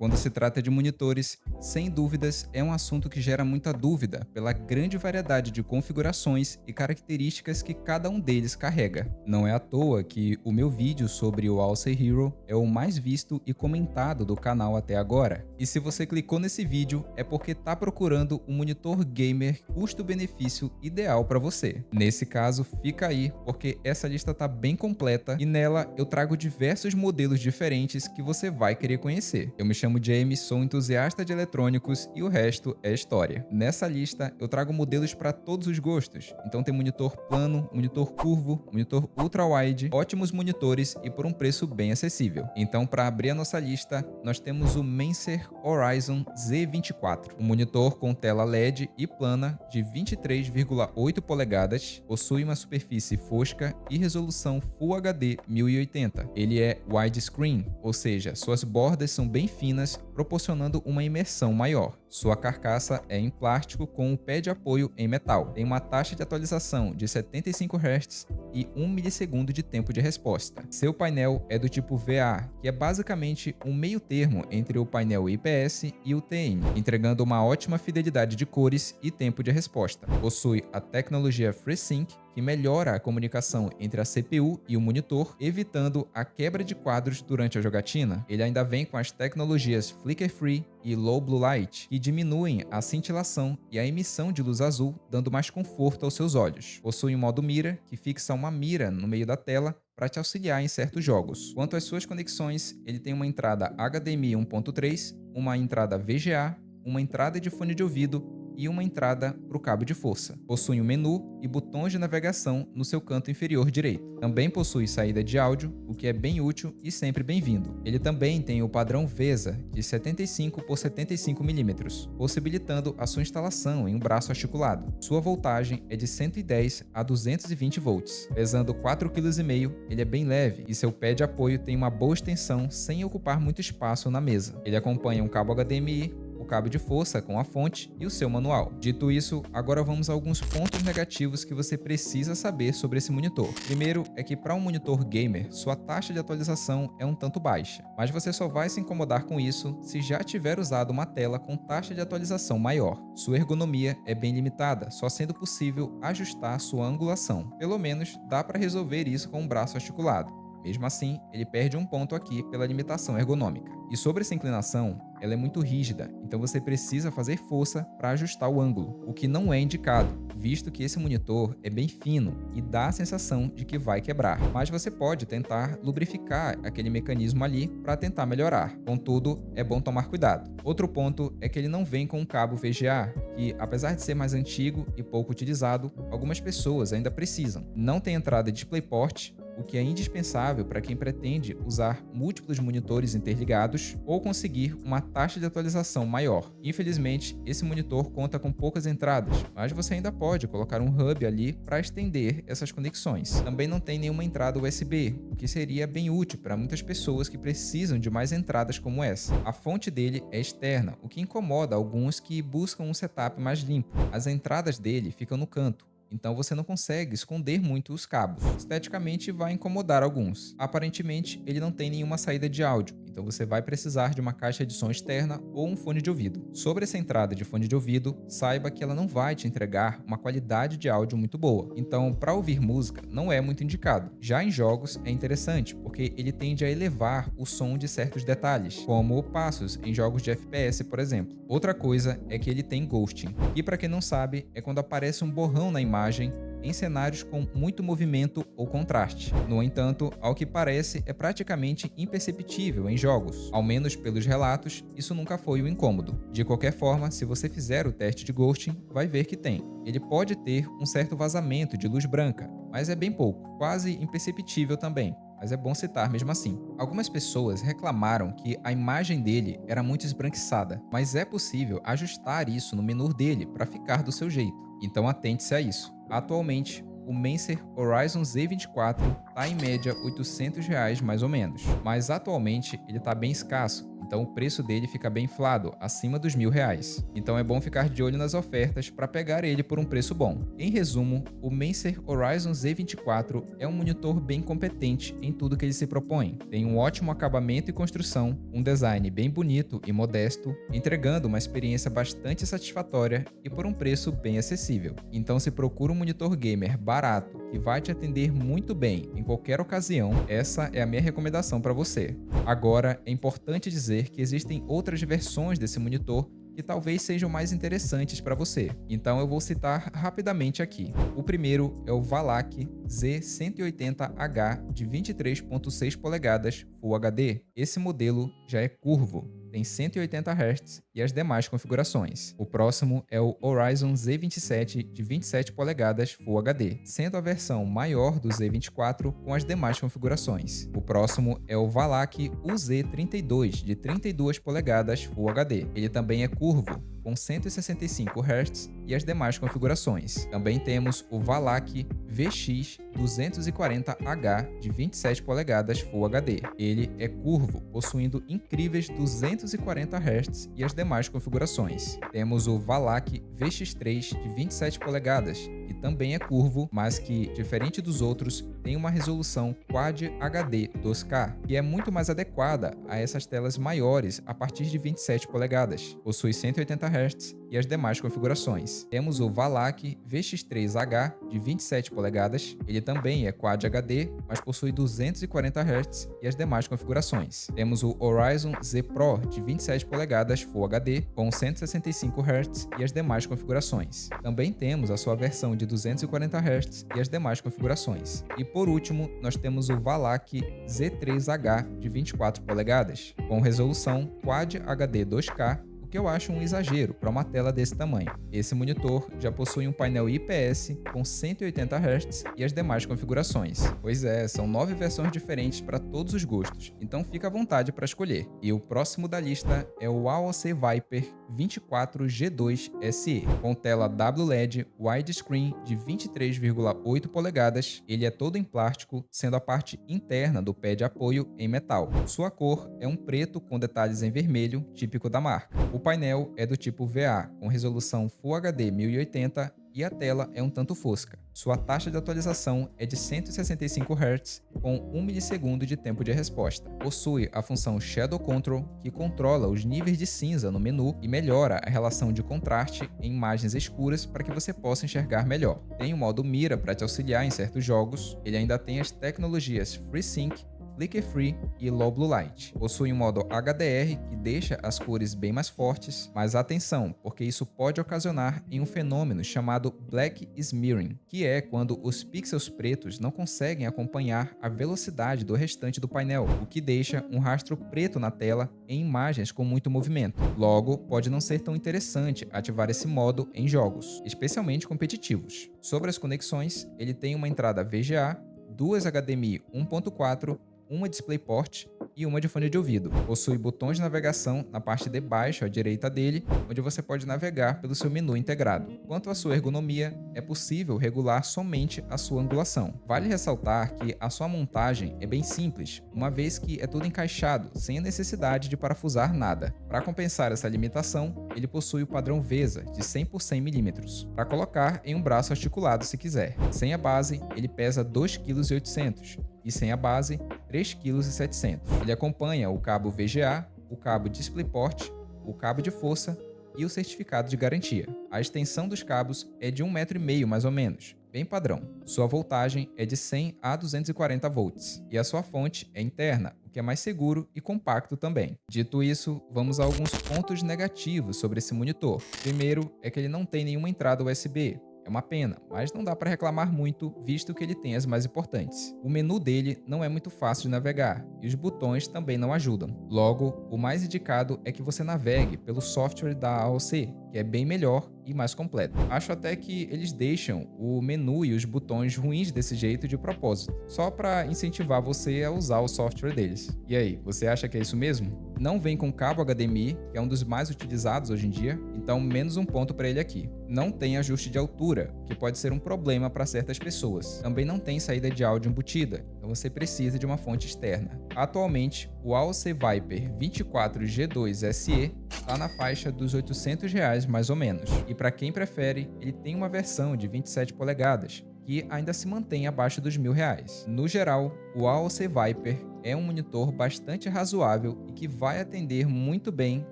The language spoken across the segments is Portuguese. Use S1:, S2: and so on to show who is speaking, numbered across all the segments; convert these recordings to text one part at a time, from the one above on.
S1: Quando se trata de monitores, sem dúvidas é um assunto que gera muita dúvida pela grande variedade de configurações e características que cada um deles carrega. Não é à toa que o meu vídeo sobre o Acer Hero é o mais visto e comentado do canal até agora. E se você clicou nesse vídeo é porque está procurando um monitor gamer custo-benefício ideal para você. Nesse caso, fica aí porque essa lista está bem completa e nela eu trago diversos modelos diferentes que você vai querer conhecer. Eu me chamo James, sou um entusiasta de eletrônicos e o resto é história. Nessa lista eu trago modelos para todos os gostos, então tem monitor plano, monitor curvo, monitor ultra-wide, ótimos monitores e por um preço bem acessível. Então, para abrir a nossa lista, nós temos o Menser Horizon Z24, um monitor com tela LED e plana de 23,8 polegadas, possui uma superfície fosca e resolução Full HD 1080. Ele é widescreen, ou seja, suas bordas são bem finas, proporcionando uma imersão maior. Sua carcaça é em plástico com o pé de apoio em metal. Tem uma taxa de atualização de 75 Hz e 1 milissegundo de tempo de resposta. Seu painel é do tipo VA, que é basicamente um meio termo entre o painel IPS e o TN, entregando uma ótima fidelidade de cores e tempo de resposta. Possui a tecnologia FreeSync, que melhora a comunicação entre a CPU e o monitor, evitando a quebra de quadros durante a jogatina. Ele ainda vem com as tecnologias Flicker Free e Low Blue Light, que diminuem a cintilação e a emissão de luz azul, dando mais conforto aos seus olhos. Possui um modo mira, que fixa uma mira no meio da tela para te auxiliar em certos jogos. Quanto às suas conexões, ele tem uma entrada HDMI 1.3, uma entrada VGA, uma entrada de fone de ouvido e uma entrada para o cabo de força. Possui um menu e botões de navegação no seu canto inferior direito. Também possui saída de áudio, o que é bem útil e sempre bem-vindo. Ele também tem o padrão VESA de 75 por 75 mm, possibilitando a sua instalação em um braço articulado. Sua voltagem é de 110 a 220 volts. Pesando 4,5 kg, ele é bem leve e seu pé de apoio tem uma boa extensão sem ocupar muito espaço na mesa. Ele acompanha um cabo HDMI, o cabo de força com a fonte e o seu manual. Dito isso, agora vamos a alguns pontos negativos que você precisa saber sobre esse monitor. Primeiro é que para um monitor gamer, sua taxa de atualização é um tanto baixa, mas você só vai se incomodar com isso se já tiver usado uma tela com taxa de atualização maior. Sua ergonomia é bem limitada, só sendo possível ajustar sua angulação. Pelo menos dá para resolver isso com um braço articulado. Mesmo assim, ele perde um ponto aqui pela limitação ergonômica. E sobre essa inclinação, ela é muito rígida, então você precisa fazer força para ajustar o ângulo, o que não é indicado, visto que esse monitor é bem fino e dá a sensação de que vai quebrar. Mas você pode tentar lubrificar aquele mecanismo ali para tentar melhorar. Contudo, é bom tomar cuidado. Outro ponto é que ele não vem com um cabo VGA, que apesar de ser mais antigo e pouco utilizado, algumas pessoas ainda precisam. Não tem entrada DisplayPort, o que é indispensável para quem pretende usar múltiplos monitores interligados ou conseguir uma taxa de atualização maior. Infelizmente, esse monitor conta com poucas entradas, mas você ainda pode colocar um hub ali para estender essas conexões. Também não tem nenhuma entrada USB, o que seria bem útil para muitas pessoas que precisam de mais entradas como essa. A fonte dele é externa, o que incomoda alguns que buscam um setup mais limpo. As entradas dele ficam no canto, então você não consegue esconder muito os cabos. Esteticamente vai incomodar alguns. Aparentemente, ele não tem nenhuma saída de áudio, então você vai precisar de uma caixa de som externa ou um fone de ouvido. Sobre essa entrada de fone de ouvido, saiba que ela não vai te entregar uma qualidade de áudio muito boa. Então, para ouvir música, não é muito indicado. Já em jogos, é interessante, porque ele tende a elevar o som de certos detalhes, como passos em jogos de FPS, por exemplo. Outra coisa é que ele tem ghosting, e para quem não sabe, é quando aparece um borrão na imagem em cenários com muito movimento ou contraste. No entanto, ao que parece, é praticamente imperceptível em jogos. Ao menos pelos relatos, isso nunca foi um incômodo. De qualquer forma, se você fizer o teste de ghosting, vai ver que tem. Ele pode ter um certo vazamento de luz branca, mas é bem pouco, quase imperceptível também. Mas é bom citar mesmo assim. Algumas pessoas reclamaram que a imagem dele era muito esbranquiçada, mas é possível ajustar isso no menu dele para ficar do seu jeito. Então atente-se a isso. Atualmente, o Menser Horizon Z24 está em média R$ 800 mais ou menos, mas atualmente ele está bem escasso, então o preço dele fica bem inflado, acima dos R$ 1.000. Então é bom ficar de olho nas ofertas para pegar ele por um preço bom. Em resumo, o Mancer Horizon Z24 é um monitor bem competente em tudo que ele se propõe. Tem um ótimo acabamento e construção, um design bem bonito e modesto, entregando uma experiência bastante satisfatória e por um preço bem acessível. Então, se procura um monitor gamer barato que vai te atender muito bem em qualquer ocasião, essa é a minha recomendação para você. Agora, é importante dizer que existem outras versões desse monitor que talvez sejam mais interessantes para você. Então eu vou citar rapidamente aqui. O primeiro é o Valac Z180H de 23.6 polegadas Full HD. Esse modelo já é curvo, tem 180 Hz e as demais configurações. O próximo é o Horizon Z27 de 27 polegadas Full HD, sendo a versão maior do Z24 com as demais configurações. O próximo é o Valac UZ32 de 32 polegadas Full HD. Ele também é curvo, com 165 Hz e as demais configurações. Também temos o Valac VX240H de 27 polegadas Full HD. Ele é curvo, possuindo incríveis 240 Hz e as demais configurações. Temos o Valac VX3 de 27 polegadas, que também é curvo, mas que, diferente dos outros, tem uma resolução Quad HD 2K, que é muito mais adequada a essas telas maiores a partir de 27 polegadas. Possui 180 Hz e as demais configurações. Temos o Valac VX3H de 27 polegadas. Ele também é Quad HD, mas possui 240 Hz e as demais configurações. Temos o Horizon Z Pro de 27 polegadas Full HD com 165 Hz e as demais configurações. Também temos a sua versão de 240 Hz e as demais configurações. E por último, nós temos o Valac Z3H de 24 polegadas com resolução Quad HD 2K, que eu acho um exagero para uma tela desse tamanho. Esse monitor já possui um painel IPS com 180 Hz e as demais configurações. Pois é, são 9 versões diferentes para todos os gostos, então fica à vontade para escolher. E o próximo da lista é o AOC Viper 24G2 SE, com tela WLED widescreen de 23,8 polegadas. Ele é todo em plástico, sendo a parte interna do pé de apoio em metal. Sua cor é um preto com detalhes em vermelho, típico da marca. O painel é do tipo VA, com resolução Full HD 1080 e a tela é um tanto fosca. Sua taxa de atualização é de 165 Hz, com 1 milissegundo de tempo de resposta. Possui a função Shadow Control, que controla os níveis de cinza no menu e melhora a relação de contraste em imagens escuras para que você possa enxergar melhor. Tem o modo mira para te auxiliar em certos jogos. Ele ainda tem as tecnologias FreeSync, Flicker Free e Low Blue Light. Possui um modo HDR que deixa as cores bem mais fortes, mas atenção, porque isso pode ocasionar em um fenômeno chamado Black Smearing, que é quando os pixels pretos não conseguem acompanhar a velocidade do restante do painel, o que deixa um rastro preto na tela em imagens com muito movimento. Logo, pode não ser tão interessante ativar esse modo em jogos, especialmente competitivos. Sobre as conexões, ele tem uma entrada VGA, duas HDMI 1.4, uma DisplayPort e uma de fone de ouvido. Possui botões de navegação na parte de baixo à direita dele, onde você pode navegar pelo seu menu integrado. Quanto à sua ergonomia, é possível regular somente a sua angulação. Vale ressaltar que a sua montagem é bem simples, uma vez que é tudo encaixado, sem a necessidade de parafusar nada. Para compensar essa limitação, ele possui o padrão VESA de 100 por 100 mm, para colocar em um braço articulado se quiser. Sem a base, ele pesa 2,8 kg. E sem a base, 3,7 kg. Ele acompanha o cabo VGA, o cabo DisplayPort, o cabo de força e o certificado de garantia. A extensão dos cabos é de 1,5 m mais ou menos, bem padrão. Sua voltagem é de 100 a 240 volts e a sua fonte é interna, o que é mais seguro e compacto também. Dito isso, vamos a alguns pontos negativos sobre esse monitor. Primeiro é que ele não tem nenhuma entrada USB. É uma pena, mas não dá para reclamar muito, visto que ele tem as mais importantes. O menu dele não é muito fácil de navegar, e os botões também não ajudam. Logo, o mais indicado é que você navegue pelo software da AOC, que é bem melhor e mais completo. Acho até que eles deixam o menu e os botões ruins desse jeito de propósito, só para incentivar você a usar o software deles. E aí, você acha que é isso mesmo? Não vem com cabo HDMI, que é um dos mais utilizados hoje em dia, então menos um ponto para ele aqui. Não tem ajuste de altura, que pode ser um problema para certas pessoas. Também não tem saída de áudio embutida, então você precisa de uma fonte externa. Atualmente, o AOC Viper 24G2 SE está na faixa dos R$800 mais ou menos. E para quem prefere, ele tem uma versão de 27 polegadas, que ainda se mantém abaixo dos R$1.000. No geral, o AOC Viper é um monitor bastante razoável e que vai atender muito bem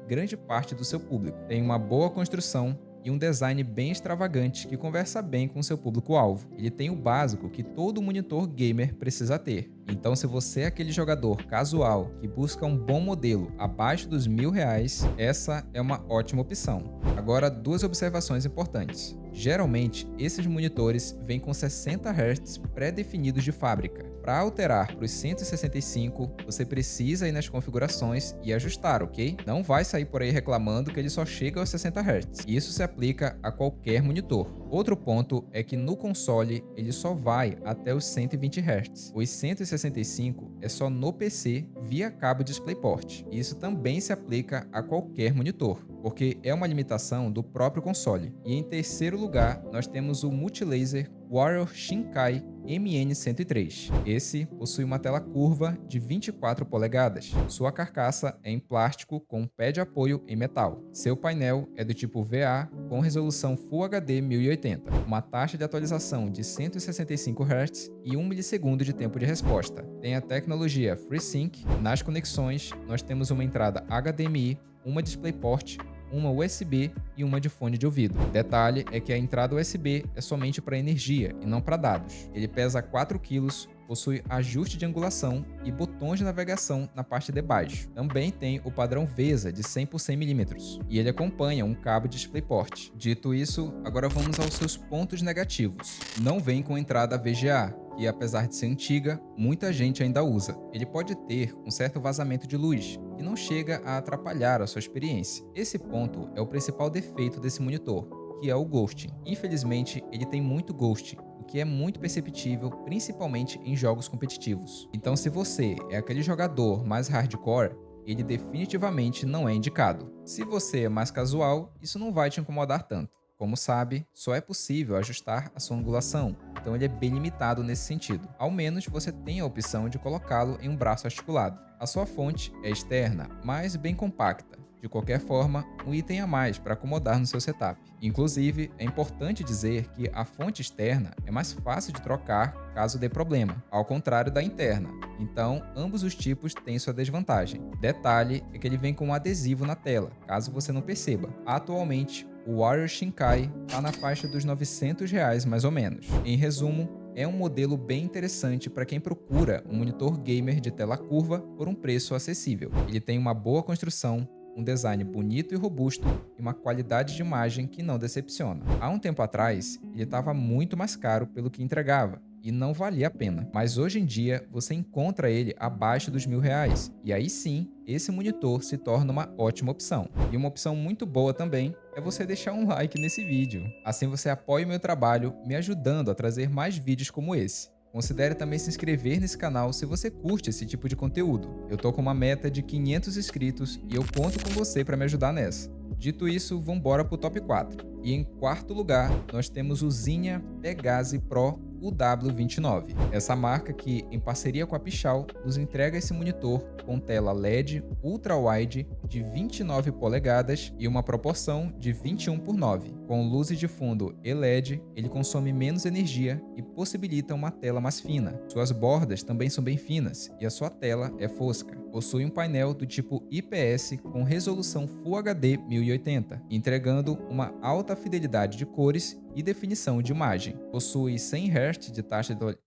S1: grande parte do seu público. Tem uma boa construção e um design bem extravagante que conversa bem com seu público-alvo. Ele tem o básico que todo monitor gamer precisa ter. Então, se você é aquele jogador casual que busca um bom modelo abaixo dos R$1.000, essa é uma ótima opção. Agora, duas observações importantes. Geralmente, esses monitores vêm com 60 Hz pré-definidos de fábrica. Para alterar para os 165, você precisa ir nas configurações e ajustar, ok? Não vai sair por aí reclamando que ele só chega aos 60 Hz. Isso se aplica a qualquer monitor. Outro ponto é que no console ele só vai até os 120 Hz. Os 165 é só no PC via cabo DisplayPort. Isso também se aplica a qualquer monitor, porque é uma limitação do próprio console. E em terceiro lugar, nós temos o Multilaser Warrior Shinkai MN103. Esse possui uma tela curva de 24 polegadas. Sua carcaça é em plástico com pé de apoio em metal. Seu painel é do tipo VA com resolução Full HD 1080, uma taxa de atualização de 165 Hz e 1 milissegundo de tempo de resposta. Tem a tecnologia FreeSync. Nas conexões, nós temos uma entrada HDMI, uma DisplayPort, uma USB e uma de fone de ouvido. Detalhe é que a entrada USB é somente para energia e não para dados. Ele pesa 4 kg, possui ajuste de angulação e botões de navegação na parte de baixo. Também tem o padrão VESA de 100 por 100 mm e ele acompanha um cabo DisplayPort. Dito isso, agora vamos aos seus pontos negativos. Não vem com entrada VGA, e apesar de ser antiga, muita gente ainda usa. Ele pode ter um certo vazamento de luz, que não chega a atrapalhar a sua experiência. Esse ponto é o principal defeito desse monitor, que é o ghosting. Infelizmente, ele tem muito ghosting, o que é muito perceptível, principalmente em jogos competitivos. Então, se você é aquele jogador mais hardcore, ele definitivamente não é indicado. Se você é mais casual, isso não vai te incomodar tanto. Como sabe, só é possível ajustar a sua angulação, então ele é bem limitado nesse sentido. Ao menos você tem a opção de colocá-lo em um braço articulado. A sua fonte é externa, mas bem compacta. De qualquer forma, um item a mais para acomodar no seu setup. Inclusive, é importante dizer que a fonte externa é mais fácil de trocar caso dê problema, ao contrário da interna. Então, ambos os tipos têm sua desvantagem. Detalhe é que ele vem com um adesivo na tela, caso você não perceba. Atualmente, o Warrior Shinkai está na faixa dos R$900 mais ou menos. Em resumo, é um modelo bem interessante para quem procura um monitor gamer de tela curva por um preço acessível. Ele tem uma boa construção, um design bonito e robusto e uma qualidade de imagem que não decepciona. Há um tempo atrás, ele estava muito mais caro pelo que entregava e não valia a pena. Mas hoje em dia, você encontra ele abaixo dos R$1.000 e aí sim, esse monitor se torna uma ótima opção. E uma opção muito boa também é você deixar um like nesse vídeo. Assim você apoia o meu trabalho, me ajudando a trazer mais vídeos como esse. Considere também se inscrever nesse canal se você curte esse tipo de conteúdo. Eu tô com uma meta de 500 inscritos e eu conto com você para me ajudar nessa. Dito isso, vambora pro top 4. E em quarto lugar, nós temos o Zinnia Pegazi Pro UW29. Essa marca que, em parceria com a Pichau, nos entrega esse monitor com tela LED ultra-wide de 29 polegadas e uma proporção de 21:9. Com luzes de fundo e-LED, ele consome menos energia e possibilita uma tela mais fina. Suas bordas também são bem finas e a sua tela é fosca. Possui um painel do tipo IPS com resolução Full HD 1080, entregando uma alta fidelidade de cores e definição de imagem. Possui 100 Hz de taxa de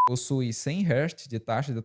S1: Possui 100 Hz de taxa de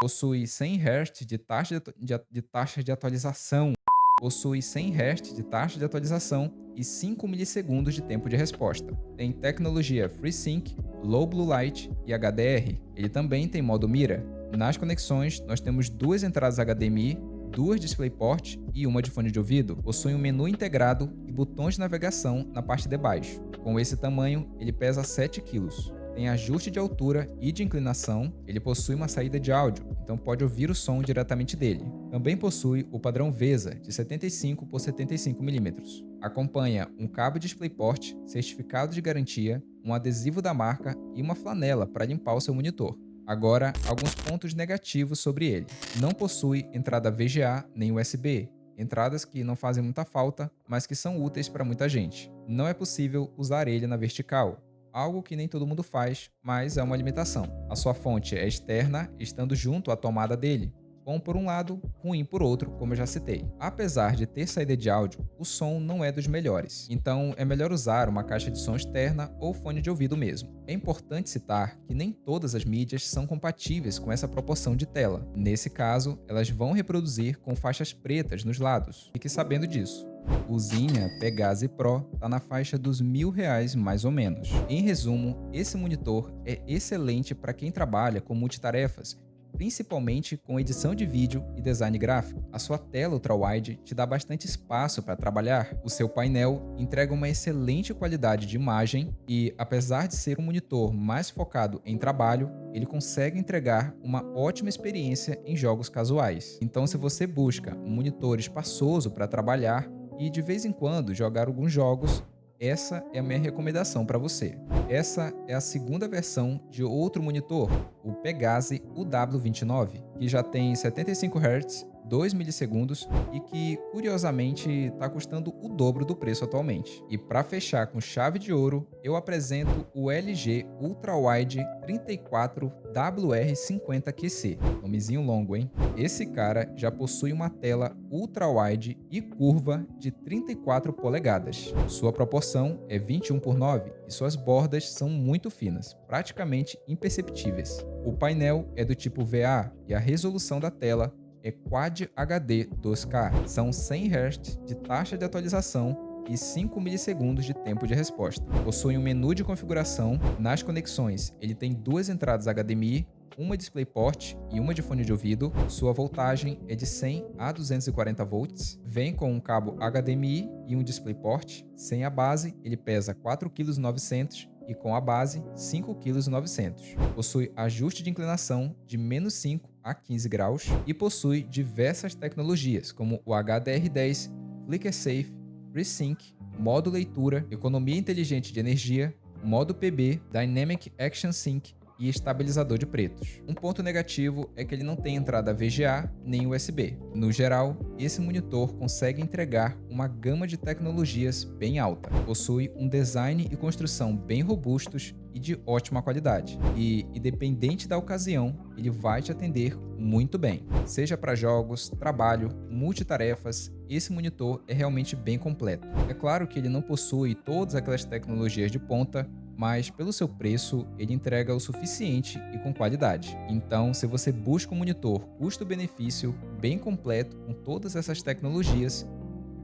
S1: Possui 100 Hz de taxa de atualização. Possui 100 Hz de taxa de atualização e 5 milissegundos de tempo de resposta. Tem tecnologia FreeSync, Low Blue Light e HDR. Ele também tem modo mira. Nas conexões, nós temos duas entradas HDMI, 2 DisplayPort e uma de fone de ouvido, possui um menu integrado e botões de navegação na parte de baixo. Com esse tamanho, ele pesa 7 kg. Tem ajuste de altura e de inclinação, ele possui uma saída de áudio, então pode ouvir o som diretamente dele. Também possui o padrão VESA de 75 por 75 mm. Acompanha um cabo DisplayPort, certificado de garantia, um adesivo da marca e uma flanela para limpar o seu monitor. Agora, alguns pontos negativos sobre ele. Não possui entrada VGA nem USB, entradas que não fazem muita falta, mas que são úteis para muita gente. Não é possível usar ele na vertical, algo que nem todo mundo faz, mas é uma limitação. A sua fonte é externa, estando junto à tomada dele. Bom por um lado, ruim por outro, como eu já citei. Apesar de ter saída de áudio, o som não é dos melhores, então é melhor usar uma caixa de som externa ou fone de ouvido mesmo. É importante citar que nem todas as mídias são compatíveis com essa proporção de tela. Nesse caso, elas vão reproduzir com faixas pretas nos lados. Fique sabendo disso. O Zinnia Pegassi Pro está na faixa dos R$1.000 mais ou menos. Em resumo, esse monitor é excelente para quem trabalha com multitarefas, principalmente com edição de vídeo e design gráfico. A sua tela ultra-wide te dá bastante espaço para trabalhar, o seu painel entrega uma excelente qualidade de imagem e, apesar de ser um monitor mais focado em trabalho, ele consegue entregar uma ótima experiência em jogos casuais. Então, se você busca um monitor espaçoso para trabalhar e de vez em quando jogar alguns jogos, essa é a minha recomendação para você. Essa é a segunda versão de outro monitor, o Pegassi UW29, que já tem 75 Hz, 2 milissegundos e que, curiosamente, está custando o dobro do preço atualmente. E para fechar com chave de ouro, eu apresento o LG Ultrawide 34WR50QC. Nomezinho longo, hein? Esse cara já possui uma tela ultrawide e curva de 34 polegadas. Sua proporção é 21:9 e suas bordas são muito finas, praticamente imperceptíveis. O painel é do tipo VA e a resolução da tela é Quad HD 2K. São 100 Hz de taxa de atualização e 5 milissegundos de tempo de resposta. Possui um menu de configuração. Nas conexões, ele tem 2 entradas HDMI, uma DisplayPort e uma de fone de ouvido. Sua voltagem é de 100 a 240 volts. Vem com um cabo HDMI e um DisplayPort. Sem a base, ele pesa 4,9 kg e com a base 5,9 kg. Possui ajuste de inclinação de -5 a 15 graus e possui diversas tecnologias como o HDR10, Flicker Safe, FreeSync, modo leitura, economia inteligente de energia, modo PB, Dynamic Action Sync e estabilizador de pretos. Um ponto negativo é que ele não tem entrada VGA nem USB. No geral, esse monitor consegue entregar uma gama de tecnologias bem alta. Possui um design e construção bem robustos e de ótima qualidade. E, independente da ocasião, ele vai te atender muito bem. Seja para jogos, trabalho, multitarefas, esse monitor é realmente bem completo. É claro que ele não possui todas aquelas tecnologias de ponta, mas pelo seu preço, ele entrega o suficiente e com qualidade. Então, se você busca um monitor custo-benefício bem completo com todas essas tecnologias,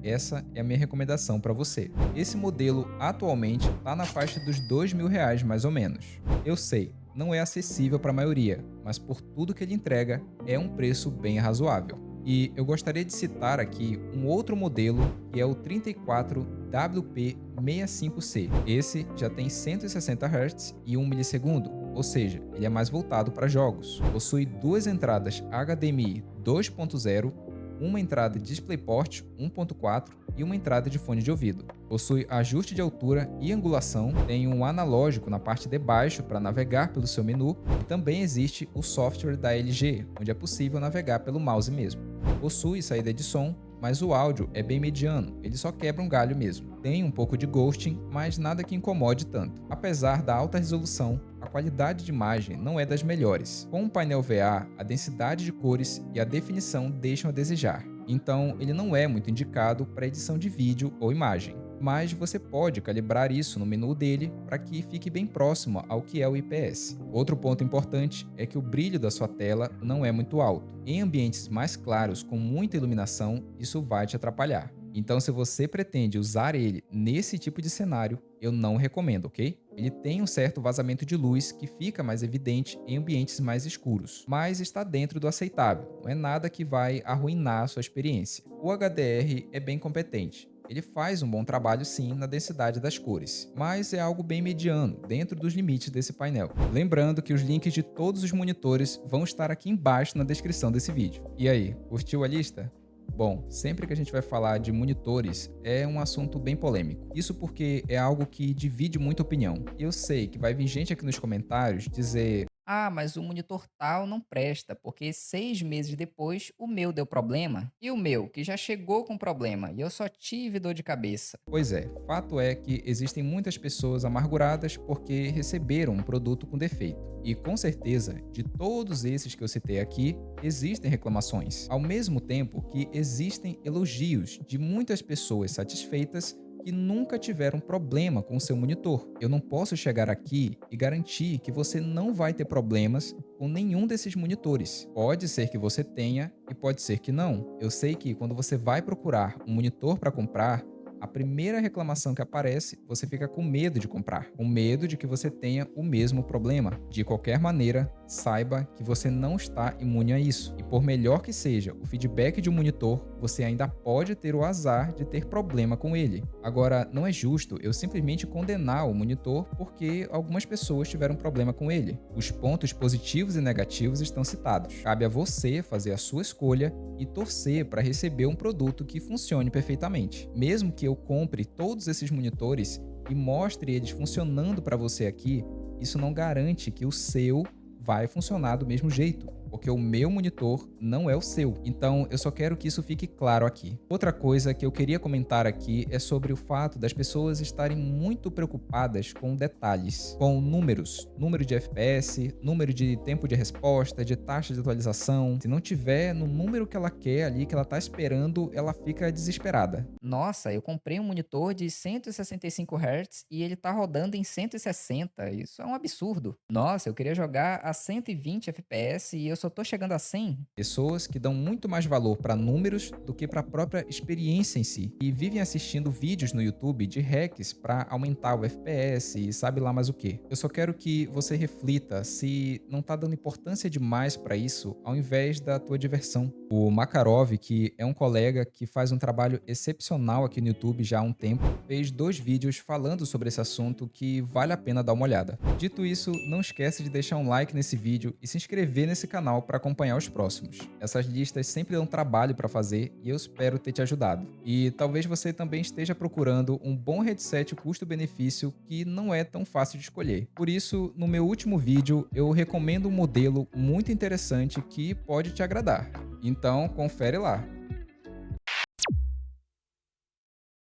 S1: essa é a minha recomendação para você. Esse modelo atualmente está na faixa dos R$2.000 mais ou menos. Eu sei, não é acessível para a maioria, mas por tudo que ele entrega, é um preço bem razoável. E eu gostaria de citar aqui um outro modelo, que é o 34WP65C. Esse já tem 160 Hz e 1 milissegundo, ou seja, ele é mais voltado para jogos. Possui 2 entradas HDMI 2.0, uma entrada DisplayPort 1.4 e uma entrada de fone de ouvido. Possui ajuste de altura e angulação, tem um analógico na parte de baixo para navegar pelo seu menu e também existe o software da LG, onde é possível navegar pelo mouse mesmo. Possui saída de som, mas o áudio é bem mediano, ele só quebra um galho mesmo. Tem um pouco de ghosting, mas nada que incomode tanto. Apesar da alta resolução, a qualidade de imagem não é das melhores. Com o painel VA, a densidade de cores e a definição deixam a desejar. Então, ele não é muito indicado para edição de vídeo ou imagem. Mas você pode calibrar isso no menu dele para que fique bem próximo ao que é o IPS. Outro ponto importante é que o brilho da sua tela não é muito alto. Em ambientes mais claros com muita iluminação, isso vai te atrapalhar. Então, se você pretende usar ele nesse tipo de cenário, eu não recomendo, ok? Ele tem um certo vazamento de luz que fica mais evidente em ambientes mais escuros, mas está dentro do aceitável, não é nada que vai arruinar a sua experiência. O HDR é bem competente. Ele faz um bom trabalho sim na densidade das cores, mas é algo bem mediano, dentro dos limites desse painel. Lembrando que os links de todos os monitores vão estar aqui embaixo na descrição desse vídeo. E aí, curtiu a lista? Bom, sempre que a gente vai falar de monitores, é um assunto bem polêmico. Isso porque é algo que divide muita opinião. Eu sei que vai vir gente aqui nos comentários dizer:
S2: Ah, mas o monitor tal não presta, porque 6 meses depois o meu deu problema. E o meu, que já chegou com problema, e eu só tive dor de cabeça.
S1: pois é, fato é que existem muitas pessoas amarguradas porque receberam um produto com defeito. E com certeza, de todos esses que eu citei aqui, existem reclamações. Ao mesmo tempo que existem elogios de muitas pessoas satisfeitas que nunca tiveram problema com o seu monitor. Eu não posso chegar aqui e garantir que você não vai ter problemas com nenhum desses monitores. Pode ser que você tenha e pode ser que não. Eu sei que quando você vai procurar um monitor para comprar, a primeira reclamação que aparece, você fica com medo de comprar, com medo de que você tenha o mesmo problema. De qualquer maneira, saiba que você não está imune a isso. E por melhor que seja o feedback de um monitor, você ainda pode ter o azar de ter problema com ele. Agora, não é justo eu simplesmente condenar o monitor porque algumas pessoas tiveram problema com ele. Os pontos positivos e negativos estão citados. Cabe a você fazer a sua escolha e torcer para receber um produto que funcione perfeitamente. Mesmo que eu compre todos esses monitores e mostre eles funcionando para você aqui, isso não garante que o seu vai funcionar do mesmo jeito, porque o meu monitor não é o seu. Então, eu só quero que isso fique claro aqui. Outra coisa que eu queria comentar aqui é sobre o fato das pessoas estarem muito preocupadas com detalhes, com números, número de FPS, número de tempo de resposta, de taxa de atualização. Se não tiver no número que ela quer ali, que ela está esperando, ela fica desesperada.
S2: Nossa, eu comprei um monitor de 165 Hz e ele tá rodando em 160. Isso é um absurdo. Nossa, eu queria jogar a 120 FPS e eu só tô chegando a 100.
S1: Pessoas que dão muito mais valor para números do que para a própria experiência em si e vivem assistindo vídeos no YouTube de hacks para aumentar o FPS e sabe lá mais o que. Eu só quero que você reflita se não tá dando importância demais para isso ao invés da tua diversão. O Makarov, que é um colega que faz um trabalho excepcional aqui no YouTube já há um tempo, fez 2 vídeos falando sobre esse assunto que vale a pena dar uma olhada. Dito isso, não esquece de deixar um like nesse vídeo e se inscrever nesse canal para acompanhar os próximos. Essas listas sempre dão trabalho para fazer e eu espero ter te ajudado. E talvez você também esteja procurando um bom headset custo-benefício que não é tão fácil de escolher. Por isso, no meu último vídeo, eu recomendo um modelo muito interessante que pode te agradar. Então, confere lá.